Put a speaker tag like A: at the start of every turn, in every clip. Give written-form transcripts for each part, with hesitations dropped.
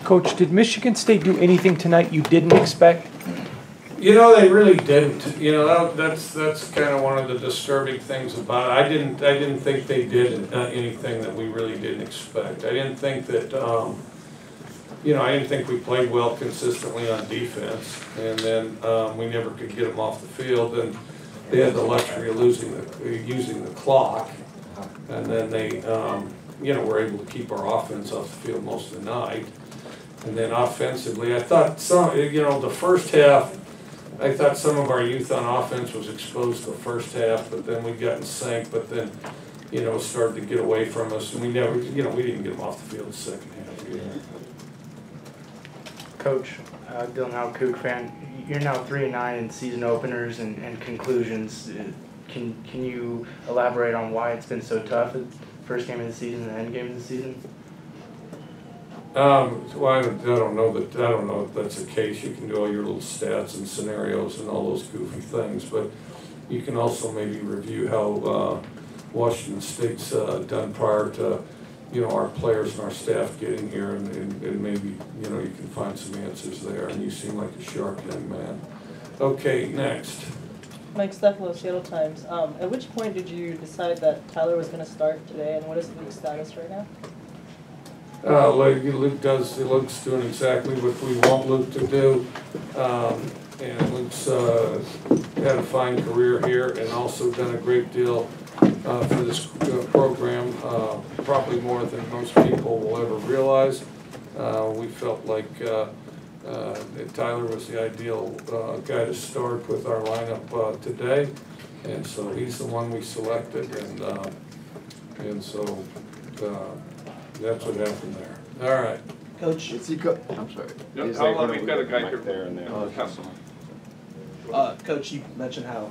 A: Coach, did Michigan State do anything tonight you didn't expect?
B: You know, they really didn't. You know, that's kind of one of the disturbing things about it. I didn't think they did anything that we really didn't expect. I didn't think that, you know, I didn't think we played well consistently on defense, and then we never could get them off the field. And they had the luxury of using the clock, and then they, you know, were able to keep our offense off the field most of the night. And then offensively, I thought you know, the first half, I thought some of our youth on offense was exposed the first half, but then we got in sync, but then, you know, started to get away from us, and we never, you know, we didn't get them off the field the second half either.
C: Coach, Dylan Howe, Coug fan, you're now 3-9 in season openers and conclusions. Can you elaborate on why it's been so tough at first game of the season and end game of the season?
B: Well, I don't know if that's the case. You can do all your little stats and scenarios and all those goofy things, but you can also maybe review how Washington State's done prior to, you know, our players and our staff getting here, and maybe, you know, you can find some answers there. And you seem like a sharp young man. Okay, next.
D: Mike Stefano, Seattle Times. At which point did you decide that Tyler was going to start today, and what is Luke's status right now? Luke's doing exactly what we want Luke to do, and Luke's had a fine career here and also done a great deal for this program, probably more than most people will ever realize. We felt like Tyler was the ideal guy to start with our lineup today, and so he's the one we selected, and so that's what happened there. All right.
E: Coach,
F: I'm sorry.
G: Yep, we've got a guy here there and there.
E: Coach, you mentioned how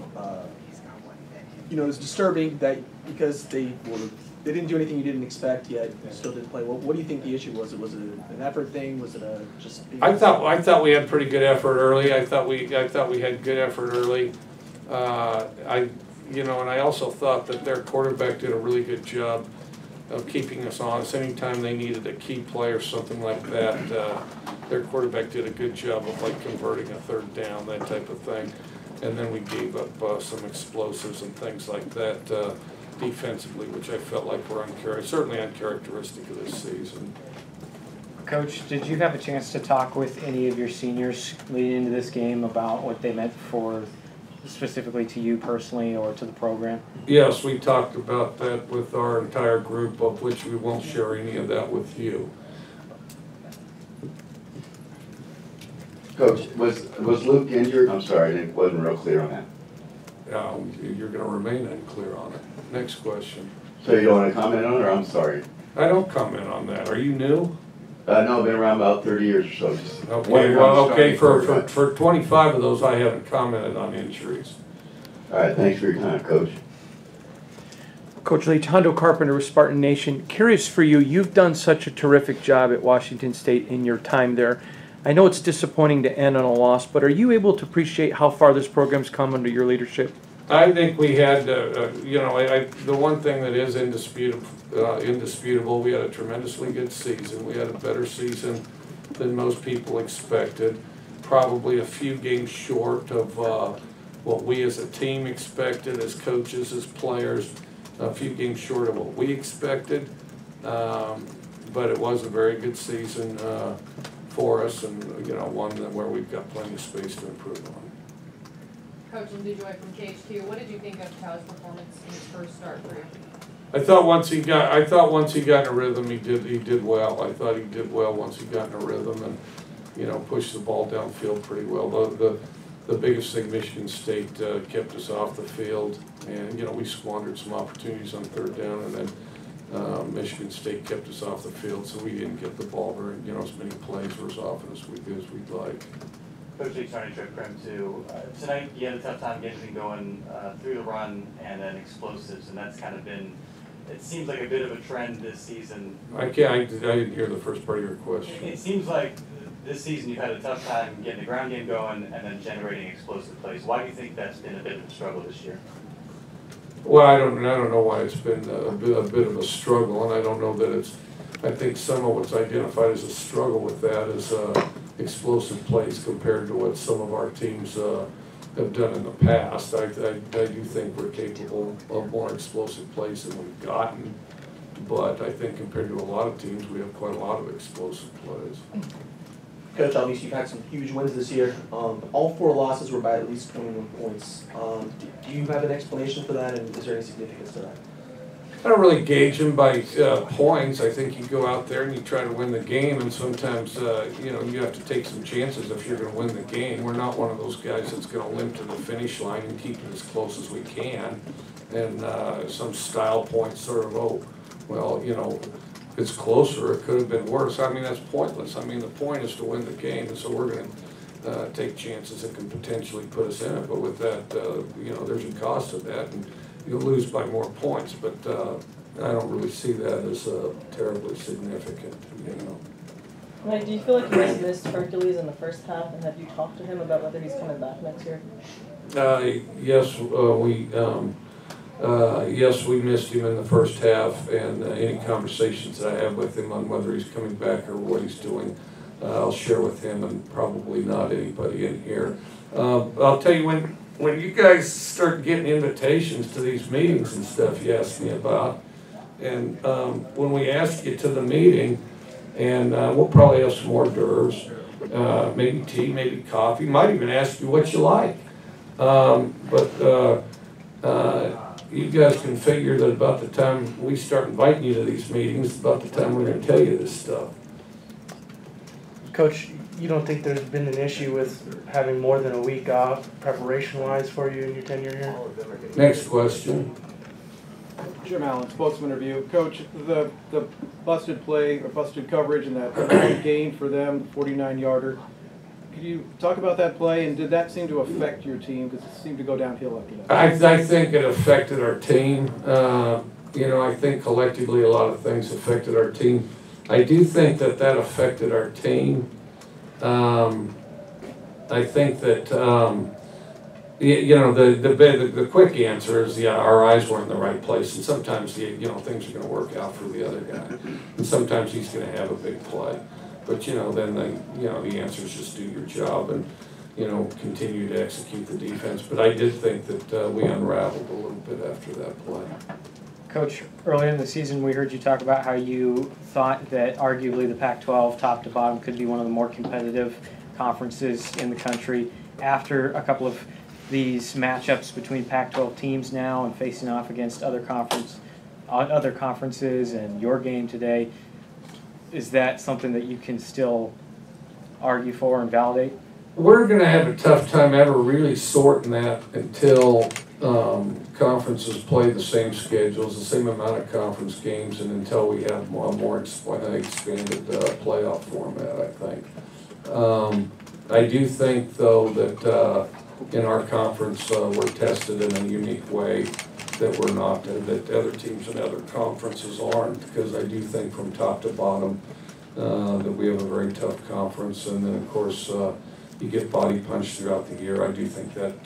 E: you know, it's disturbing that because they didn't do anything you didn't expect, yet you still didn't play. What do you think the issue was? Was it an effort thing? Was it a just?
B: I thought we had pretty good effort early. I thought we had good effort early. You know, and I also thought that their quarterback did a really good job of keeping us honest. Anytime they needed a key play or something like that, their quarterback did a good job of like converting a third down, that type of thing. And then we gave up some explosives and things like that defensively, which I felt like were certainly uncharacteristic of this season.
H: Coach, did you have a chance to talk with any of your seniors leading into this game about what they meant for specifically to you personally or to the program?
B: Yes, we talked about that with our entire group, of which we won't share any of that with you.
F: Coach, was Luke injured? I'm sorry, I wasn't real clear on that.
B: You're going to remain unclear on it. Next question.
F: So you don't want to comment on it, or I'm sorry?
B: I don't comment on that. Are you new?
F: No, I've been around about 30 years or so. Just
B: okay, well, okay, for 25 of those, I haven't commented on injuries.
F: All right, thanks for your time, Coach.
A: Coach Leach, Hondo Carpenter with Spartan Nation. Curious for you, you've done such a terrific job at Washington State in your time there. I know it's disappointing to end on a loss, but are you able to appreciate how far this program's come under your leadership?
B: I think we had, you know, the one thing that is indisputable, we had a tremendously good season. We had a better season than most people expected. Probably a few games short of what we as a team expected, as coaches, as players. A few games short of what we expected. But it was a very good season for us, and you know, one where we've got plenty of space to improve on.
D: Coach Lindsey Joy from KH2. What did you think of Tyler's performance in his first start for you?
B: I thought once he got in a rhythm, he did well. I thought he did well once he got in a rhythm, and you know, pushed the ball downfield pretty well. The biggest thing, Michigan State kept us off the field, and you know, we squandered some opportunities on third down, and then Michigan State kept us off the field, so we didn't get the ball very, you know, as many plays or as often as we'd like.
I: Coach Leach, sorry to trip Prim too. Tonight you had a tough time getting things going through the run and then explosives, and that's kind of been, it seems like a bit of a trend this season.
B: I didn't hear the first part of your question.
I: It seems like this season you've had a tough time getting the ground game going and then generating explosive plays. Why do you think that's been a bit of a struggle this year?
B: Well, I don't know why it's been a bit of a struggle, and I don't know that it's I think some of what's identified as a struggle with that is explosive plays compared to what some of our teams have done in the past. I do think we're capable of more explosive plays than we've gotten, but I think compared to a lot of teams, we have quite a lot of explosive plays.
E: Coach, obviously you've had some huge wins this year. All 4 losses were by at least 21 points. Do you have an explanation for that, and is there any significance to that?
B: I don't really gauge them by points. I think you go out there and you try to win the game, and sometimes you have to take some chances if you're going to win the game. We're not one of those guys that's going to limp to the finish line and keep it as close as we can. And some style points sort of, oh, well, if it's closer, it could have been worse. I mean, that's pointless. I mean, the point is to win the game, and so we're going to take chances that can potentially put us in it. But with that, there's a cost to that. And you'll lose by more points, but I don't really see that as terribly significant,
J: Mike, do you feel like you guys missed Hercules in the first half, and have you talked to him about whether he's coming back next year?
B: Yes, we missed him in the first half, and any conversations that I have with him on whether he's coming back or what he's doing, I'll share with him and probably not anybody in here. I'll tell you, when you guys start getting invitations to these meetings and stuff you ask me about, and when we ask you to the meeting, and we'll probably have some hors d'oeuvres, maybe tea, maybe coffee, might even ask you what you like. But you guys can figure that about the time we start inviting you to these meetings, about the time we're going to tell you this stuff.
C: Coach, you don't think there's been an issue with having more than a week off preparation-wise for you in your tenure here?
B: Next question.
K: Jim Allen, spokesman review. Coach, the busted play or busted coverage and that gain for them, 49-yarder. Could you talk about that play, and did that seem to affect your team? Because it seemed to go downhill after that.
B: I think it affected our team. I think collectively a lot of things affected our team. I do think that affected our team. I think that the quick answer is our eyes weren't in the right place, and sometimes things are going to work out for the other guy, and sometimes he's going to have a big play. But then the answer is just do your job and continue to execute the defense. But I did think that we unraveled a little bit after that play.
H: Coach, earlier in the season we heard you talk about how you thought that arguably the Pac-12 top to bottom could be one of the more competitive conferences in the country. After a couple of these matchups between Pac-12 teams now and facing off against other conferences and your game today, is that something that you can still argue for and validate?
B: We're going to have a tough time ever really sorting that until conferences play the same schedules, the same amount of conference games, and until we have a more expanded playoff format, I think. I do think, though, that in our conference we're tested in a unique way that we're not, that other teams in other conferences aren't, because I do think from top to bottom that we have a very tough conference, and then of course you get body punched throughout the year. I do think that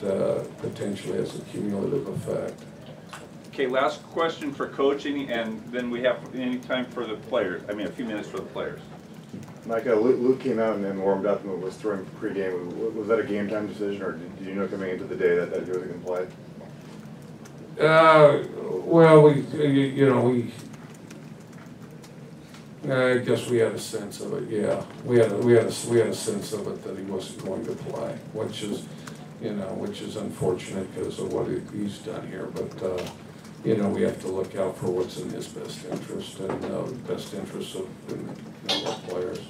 B: potentially has a cumulative effect.
G: Okay, last question for Coach, and then we have any time for the players. I mean, a few minutes for the players.
L: Mike, Luke came out and then warmed up and was throwing pregame. Was that a game time decision, or did you know coming into the day that he wasn't going to play?
B: Well, I guess we had a sense of it. Yeah, we had a sense of it that he wasn't going to play, which is unfortunate because of what he's done here. But we have to look out for what's in his best interest and the best interest of our players.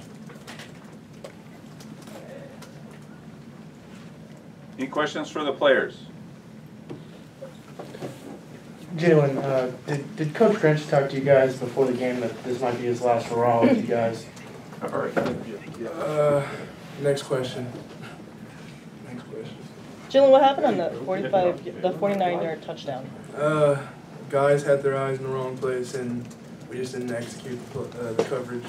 G: Any questions for the players?
C: Jalen, did Coach Grinch talk to you guys before the game that this might be his last hurrah with you guys?
K: All right.
M: Next question. Next question.
J: Jalen, what happened on the 49-yard touchdown?
M: Guys had their eyes in the wrong place, and we just didn't execute the coverage.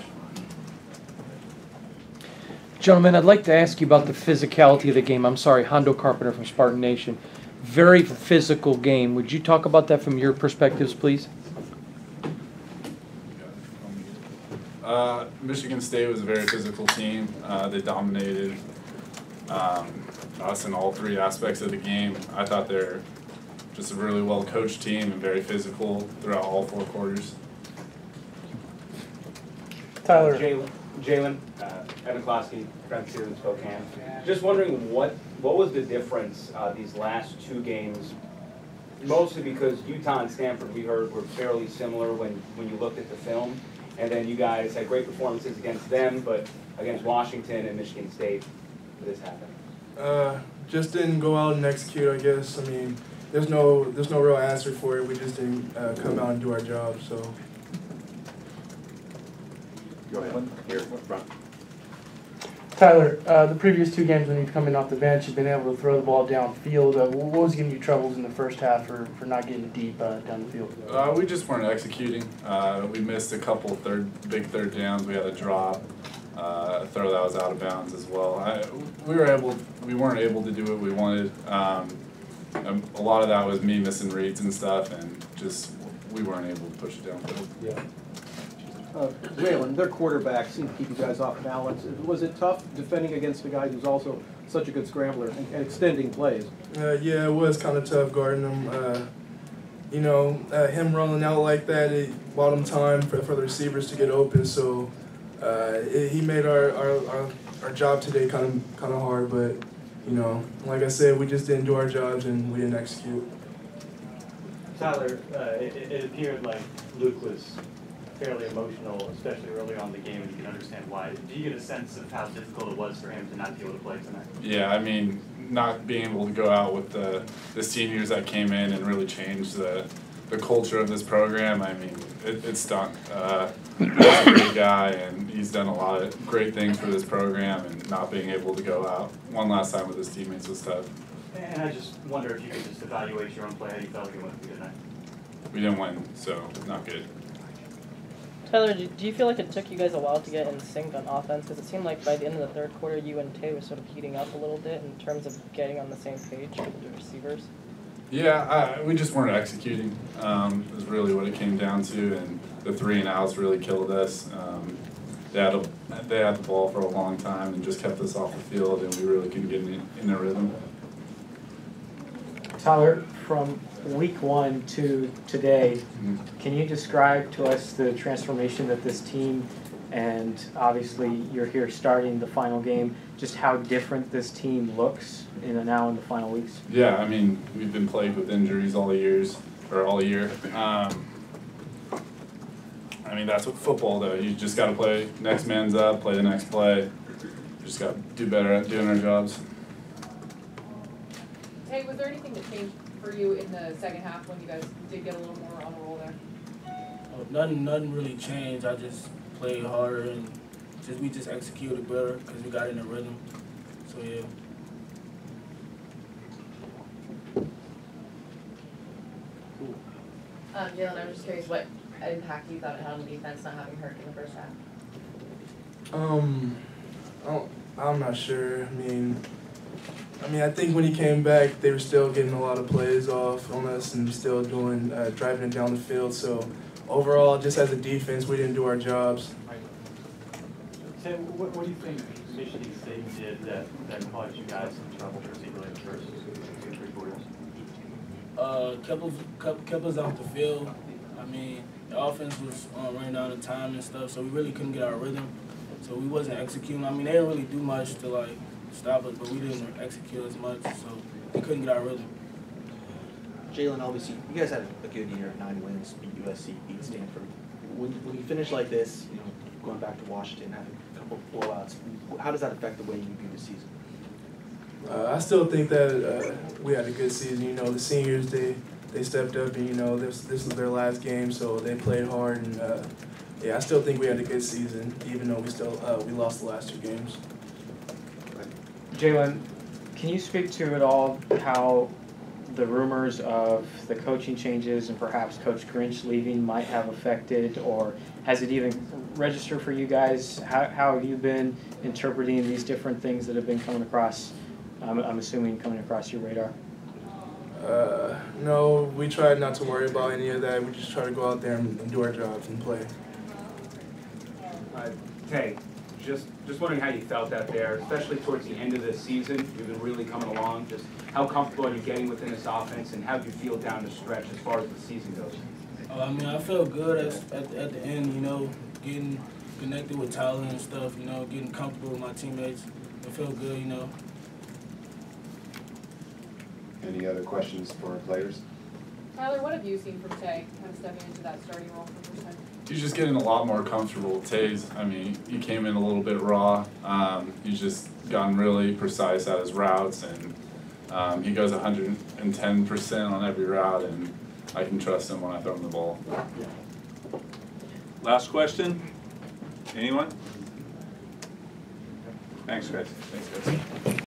A: Gentlemen, I'd like to ask you about the physicality of the game. I'm sorry, Hondo Carpenter from Spartan Nation. Very physical game. Would you talk about that from your perspectives, please?
N: Michigan State was a very physical team. They dominated us in all three aspects of the game. I thought they're just a really well-coached team and very physical throughout all 4 quarters.
A: Tyler.
O: Jalen, Evan Klosky, Friends here in Spokane. Just wondering what was the difference these last 2 games? Mostly because Utah and Stanford, we heard, were fairly similar when you looked at the film. And then you guys had great performances against them, but against Washington and Michigan State, this happened.
M: Just didn't go out and execute, I guess. I mean, there's no real answer for it. We just didn't come out and do our job, so.
L: Go ahead. Here, up front.
C: Tyler, the previous 2 games when you've come in off the bench, you've been able to throw the ball downfield. What was giving you troubles in the first half for not getting it deep down the field?
N: We just weren't executing. We missed a couple big third downs. We had a drop, a throw that was out of bounds as well. We weren't able to do what we wanted. A lot of that was me missing reads and stuff, and just we weren't able to push it downfield.
K: Yeah. Jalen, their quarterback seemed to keep you guys off balance. Was it tough defending against a guy who's also such a good scrambler and extending plays?
M: Yeah, it was kind of tough guarding him. Him rolling out like that, it bought him time for the receivers to get open. So he made our job today kind of hard. But like I said, we just didn't do our jobs and we didn't execute.
I: Tyler, it appeared like Luke was fairly emotional, especially early on in the game, and you can understand why. Do you get a sense of how difficult it was for him to not be able to play tonight?
N: Yeah, I mean, not being able to go out with the seniors that came in and really change the culture of this program, I mean, it stunk. He's a great guy, and he's done a lot of great things for this program, and not being able to go out one last time with his teammates was tough.
I: And I just wonder if you could just evaluate your own play, how you felt you went through tonight.
N: We didn't win, so not good.
J: Tyler, do you feel like it took you guys a while to get in sync on offense? Because it seemed like by the end of the 3rd quarter, you and Tay were sort of heating up a little bit in terms of getting on the same page with the receivers.
N: Yeah, we just weren't executing. Is really what it came down to, and the 3 and outs really killed us. They had the ball for a long time and just kept us off the field, and we really couldn't get in a rhythm.
H: Tyler, from week 1 to today, can you describe to us the transformation that this team, and obviously you're here starting the final game, just how different this team looks now in the final weeks?
N: Yeah, I mean, we've been plagued with injuries all year. I mean, that's what football though. You just got to play next man's up, play the next play. You just got to do better at doing our jobs.
P: Hey, was there anything that changed for you in the second half when you guys did get a little more on the roll there?
Q: Nothing really changed. I just played harder and we just executed better because we got in a rhythm. So yeah.
P: Jalen, I'm just curious what impact you thought it had on the defense not having Hurk in the first half.
M: I'm not sure. I mean, I think when he came back, they were still getting a lot of plays off on us and still doing driving it down the field. So overall, just as a defense, we didn't do our jobs.
I: Tim, what do you think Michigan State did that caused you guys some trouble, particularly in the first 2-3 quarters?
Q: Kept us off the field. I mean, the offense was running down the time and stuff, so we really couldn't get our rhythm. So we wasn't executing. I mean, they didn't really do much to stop us, but we didn't execute as much, so we couldn't get our rhythm.
E: Jalen, obviously, you guys had a good year, 9 wins, beat USC, beat Stanford. When you finish like this, going back to Washington, having a couple of blowouts, how does that affect the way you view the season?
M: I still think that we had a good season. The seniors, they stepped up, and this was their last game, so they played hard. And I still think we had a good season, even though we lost the last 2 games.
H: Jalen, can you speak to at all how the rumors of the coaching changes and perhaps Coach Grinch leaving might have affected, or has it even registered for you guys? How have you been interpreting these different things that have been coming across, I'm assuming coming across your radar?
M: No, we tried not to worry about any of that. We just try to go out there and do our jobs and play.
O: Tay, just wondering how you felt out there, especially towards the end of the season. You've been really coming along. Just how comfortable are you getting within this offense, and how do you feel down the stretch as far as the season goes?
Q: I mean, I felt good at the end, you know, getting connected with Tyler and stuff, you know, getting comfortable with my teammates. It felt good, you know.
L: Any other questions for our players?
P: Tyler, what have you seen from Tay, kind of stepping into that starting role for the first time?
N: He's just getting a lot more comfortable. Tays, I mean, he came in a little bit raw. He's just gotten really precise at his routes, and he goes 110% on every route, and I can trust him when I throw him the ball.
G: Last question? Anyone? Thanks, guys.
N: Thanks, guys.